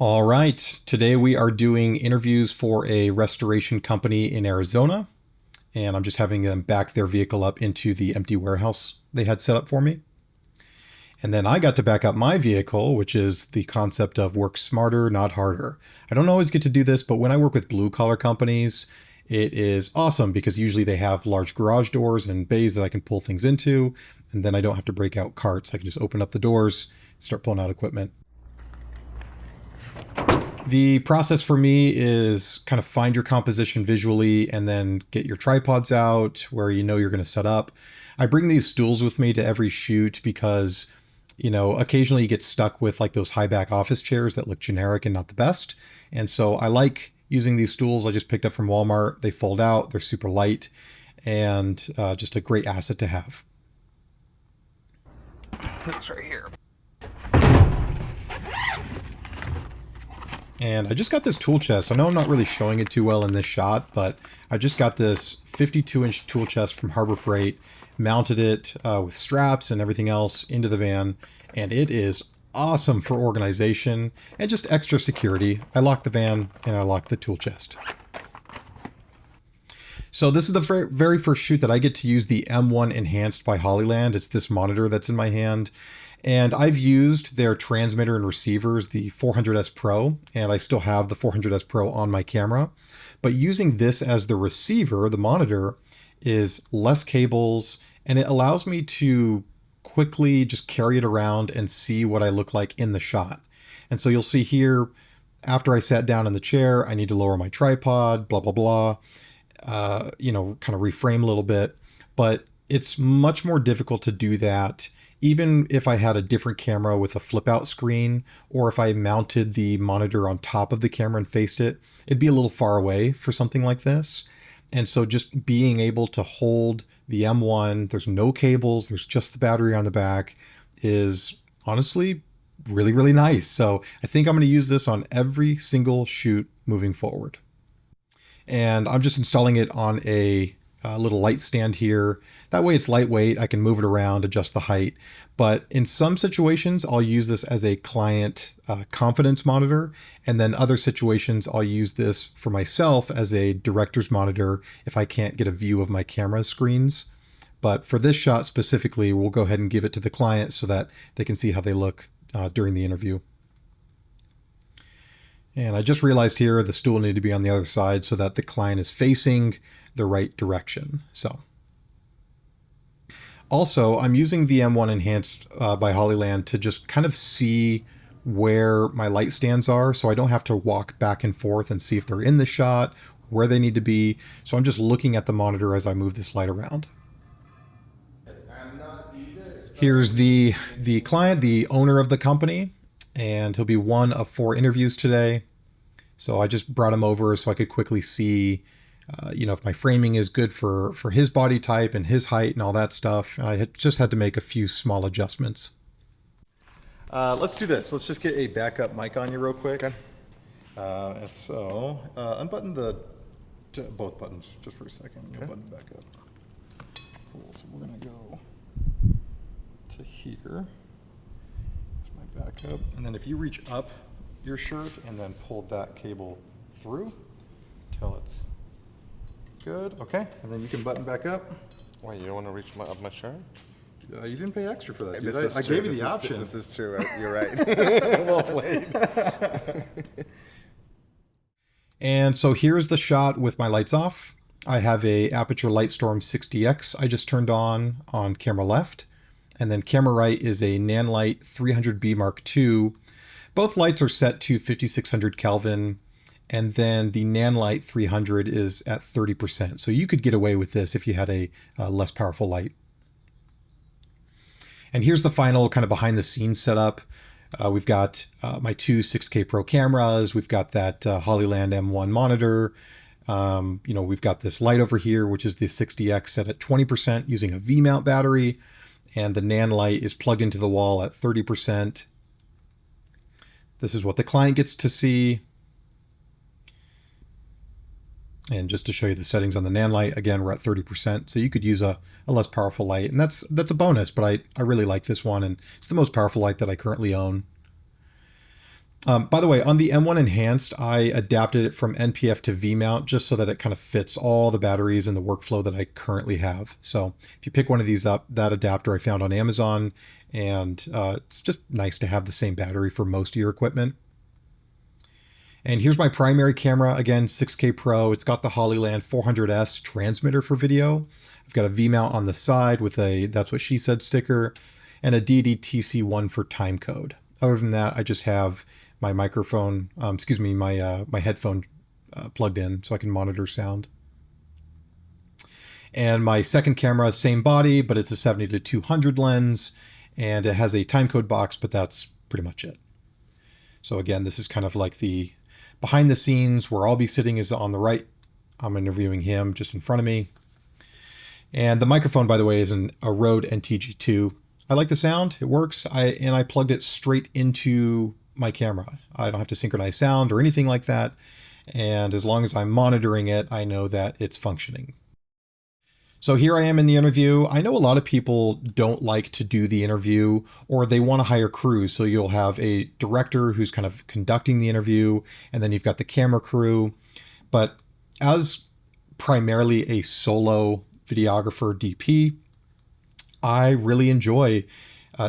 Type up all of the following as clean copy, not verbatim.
All right, today we are doing interviews for a restoration company in Arizona, and I'm just having them back their vehicle up into the empty warehouse they had set up for me. And then I got to back up my vehicle, which is the concept of work smarter, not harder. I don't always get to do this, but when I work with blue collar companies, it is awesome because usually they have large garage doors and bays that I can pull things into, and then I don't have to break out carts. I can just open up the doors, start pulling out equipment. The process for me is kind of find your composition visually and then get your tripods out where you know you're going to set up. I bring these stools with me to every shoot because, occasionally you get stuck with like those high back office chairs that look generic and not the best. And so I like using these stools I just picked up from Walmart. They fold out, they're super light, and just a great asset to have. It's right here. And I just got this tool chest. I know I'm not really showing it too well in this shot, but I just got this 52-inch tool chest from Harbor Freight, mounted it with straps and everything else into the van, and it is awesome for organization and just extra security. I locked the van and I locked the tool chest. So this is the very first shoot that I get to use the M1 Enhanced by Hollyland. It's this monitor that's in my hand. And I've used their transmitter and receivers, the 400S Pro, and I still have the 400S Pro on my camera. But using this as the receiver, the monitor, is less cables, and it allows me to quickly just carry it around and see what I look like in the shot. And so you'll see here, after I sat down in the chair, I need to lower my tripod, blah, blah, blah, kind of reframe a little bit. But it's much more difficult to do that even if I had a different camera with a flip out screen, or if I mounted the monitor on top of the camera and faced it, it'd be a little far away for something like this. And so just being able to hold the M1, there's no cables, there's just the battery on the back, is honestly really, really nice. So I think I'm going to use this on every single shoot moving forward. And I'm just installing it on a little light stand here. That way it's lightweight. I can move it around, adjust the height. But in some situations, I'll use this as a client confidence monitor. And then other situations, I'll use this for myself as a director's monitor if I can't get a view of my camera screens. But for this shot specifically, we'll go ahead and give it to the client so that they can see how they look during the interview. And I just realized here the stool needed to be on the other side so that the client is facing the right direction. So also, I'm using the M1 Enhanced by Hollyland to just kind of see where my light stands are, so I don't have to walk back and forth and see if they're in the shot, where they need to be. So I'm just looking at the monitor as I move this light around. Here's the client, the owner of the company, and he'll be one of 4 interviews today. So I just brought him over so I could quickly see, if my framing is good for his body type and his height and all that stuff. And I just had to make a few small adjustments. Let's do this. Let's just get a backup mic on you real quick. Okay. Unbutton both buttons just for a second. Okay. Button back up. Cool. So we're going to go to here. That's my backup. And then if you reach up your shirt and then pull that cable through till it's good. Okay. And then you can button back up. Wait, you don't want to reach up my shirt? You didn't pay extra for that. I gave you the option. This is true. You're right. Well played. And so here's the shot with my lights off. I have a Aperture Lightstorm 60X I just turned on camera left. And then camera right is a Nanlite 300B Mark II. Both lights are set to 5600 Kelvin. And then the Nanlite 300 is at 30%. So you could get away with this if you had a less powerful light. And here's the final kind of behind the scenes setup. We've got my 2 6K Pro cameras. We've got that Hollyland M1 monitor. We've got this light over here, which is the 60X set at 20% using a V-mount battery. And the Nanlite is plugged into the wall at 30%. This is what the client gets to see. And just to show you the settings on the Nanlite, again, we're at 30%. So you could use a less powerful light. And that's a bonus, but I really like this one. And it's the most powerful light that I currently own. By the way, on the M1 Enhanced, I adapted it from NPF to V-mount just so that it kind of fits all the batteries in the workflow that I currently have. So if you pick one of these up, that adapter I found on Amazon, and it's just nice to have the same battery for most of your equipment. And here's my primary camera, again, 6K Pro. It's got the Hollyland 400S transmitter for video. I've got a V-mount on the side with a "That's What She Said" sticker, and a DD-TC1 for timecode. Other than that, I just have my microphone, my headphone plugged in so I can monitor sound. And my second camera, same body, but it's a 70-200 lens, and it has a timecode box, but that's pretty much it. So again, this is kind of like the behind the scenes where I'll be sitting is on the right. I'm interviewing him just in front of me. And the microphone, by the way, is a Rode NTG2. I like the sound. It works. I plugged it straight into my camera. I don't have to synchronize sound or anything like that. And as long as I'm monitoring it, I know that it's functioning. So here I am in the interview. I know a lot of people don't like to do the interview, or they want to hire crews. So you'll have a director who's kind of conducting the interview, and then you've got the camera crew. But as primarily a solo videographer DP, I really enjoy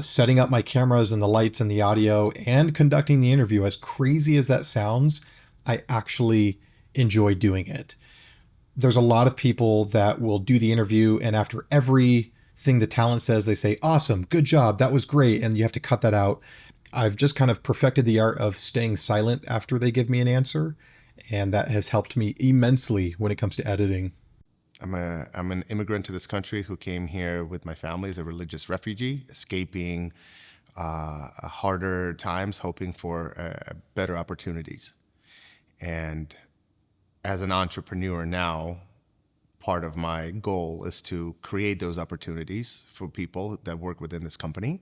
setting up my cameras and the lights and the audio and conducting the interview. As crazy as that sounds, I actually enjoy doing it. There's a lot of people that will do the interview, and after everything the talent says, they say, "Awesome, good job, that was great," and you have to cut that out. I've just kind of perfected the art of staying silent after they give me an answer, and that has helped me immensely when it comes to editing. I'm an immigrant to this country who came here with my family as a religious refugee, escaping harder times, hoping for better opportunities. And as an entrepreneur now, part of my goal is to create those opportunities for people that work within this company.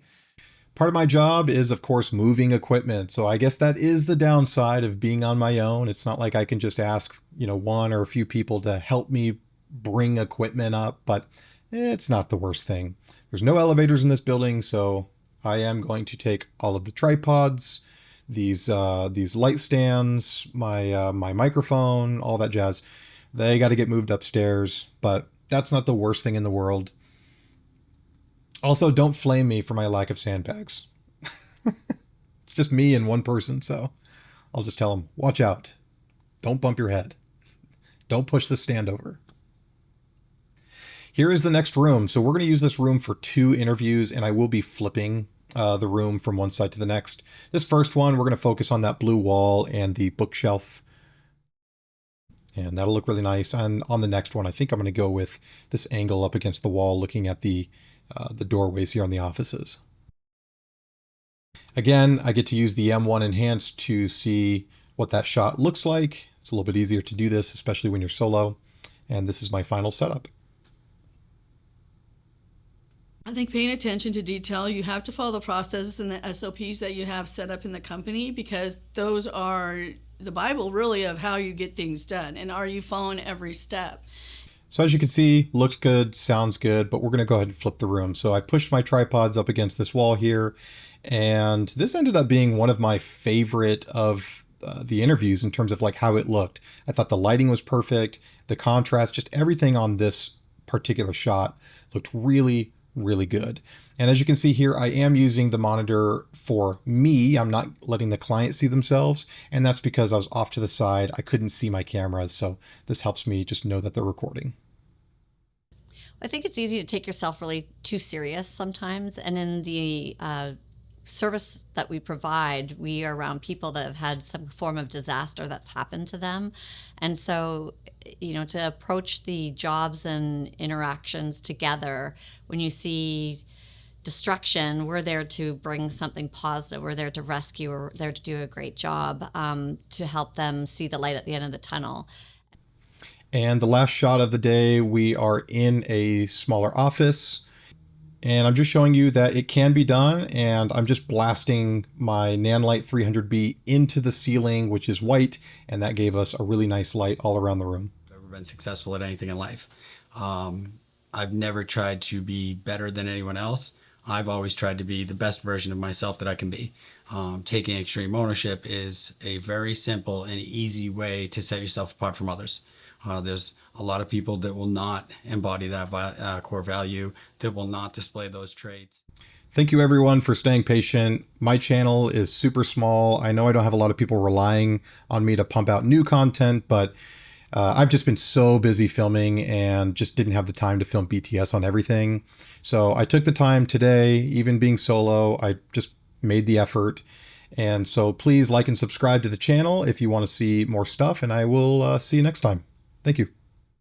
Part of my job is, of course, moving equipment. So I guess that is the downside of being on my own. It's not like I can just ask, one or a few people to help me bring equipment up, but it's not the worst thing. There's no elevators in this building, so I am going to take all of the tripods, these light stands, my microphone, all that jazz. They got to get moved upstairs, but that's not the worst thing in the world. Also, don't flame me for my lack of sandbags. It's just me and one person, so I'll just tell them, watch out. Don't bump your head. Don't push the stand over. Here is the next room. So we're going to use this room for 2 interviews, and I will be flipping the room from one side to the next. This first one, we're going to focus on that blue wall and the bookshelf. And that'll look really nice. And on the next one, I think I'm going to go with this angle up against the wall, looking at the doorways here on the offices. Again, I get to use the M1 Enhanced to see what that shot looks like. It's a little bit easier to do this, especially when you're solo. And this is my final setup. I think paying attention to detail, you have to follow the processes and the SOPs that you have set up in the company, because those are the Bible really of how you get things done. And are you following every step? So as you can see, looks good, sounds good, but we're going to go ahead and flip the room. So I pushed my tripods up against this wall here, and this ended up being one of my favorite of the interviews in terms of like how it looked. I thought the lighting was perfect, the contrast, just everything on this particular shot looked really, really good. And as you can see here, I am using the monitor for me. I'm not letting the client see themselves. And that's because I was off to the side. I couldn't see my cameras. So this helps me just know that they're recording. I think it's easy to take yourself really too serious sometimes. And in the service that we provide, we are around people that have had some form of disaster that's happened to them. And so, to approach the jobs and interactions together, when you see destruction, we're there to bring something positive. We're there to rescue. We're there to do a great job to help them see the light at the end of the tunnel. And the last shot of the day, we are in a smaller office. And I'm just showing you that it can be done. And I'm just blasting my Nanlite 300B into the ceiling, which is white. And that gave us a really nice light all around the room. I've never been successful at anything in life. I've never tried to be better than anyone else. I've always tried to be the best version of myself that I can be. Taking extreme ownership is a very simple and easy way to set yourself apart from others. There's a lot of people that will not embody that core value, that will not display those traits. Thank you everyone for staying patient. My channel is super small. I know I don't have a lot of people relying on me to pump out new content, but I've just been so busy filming and just didn't have the time to film BTS on everything. So I took the time today, even being solo, I just made the effort. And so please like and subscribe to the channel if you want to see more stuff, and I will see you next time. Thank you.